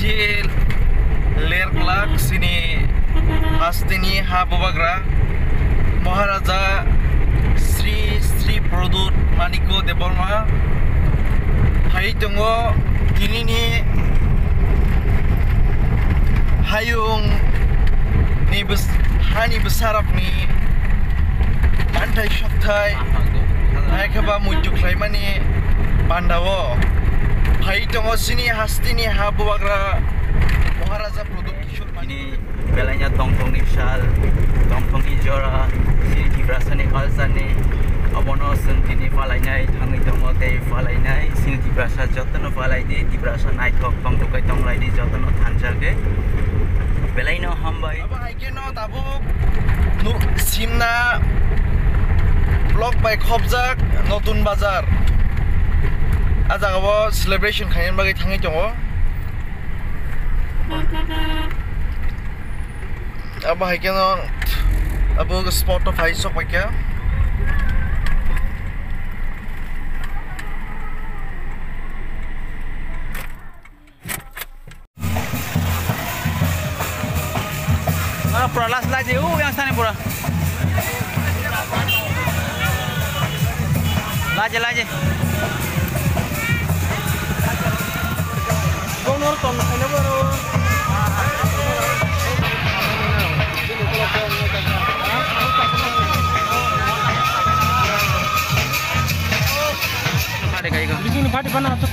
si lerklak sini hastini ha babagra Maharaja Sri Sri Pradut Maniko Deborma hai tongo kini ni hayung ni hani besarap ni pantai shoktai hai kaba mujuk laimani pandawo hai tongo sini hastini ha babagra Maharaja Pradut Kishore ini belanya tongtong nipsal tongtong ijora si dibrasane kalsane abono sentini falainai thangi tongo te falainai sini dibrasa jotono falai di dibrasa naithok tong tukai tong lai di jotono thanjage belaino hambai aba haikeno tabuk nu simna block by khobjak notun bazar ajagabo celebration khayen bagi thangi tongo aba haikeno abo spot of high sok pakya pura las lagi yang sana pura lagi bonor ton ini baru ada kayak gitu di sini party mana tuh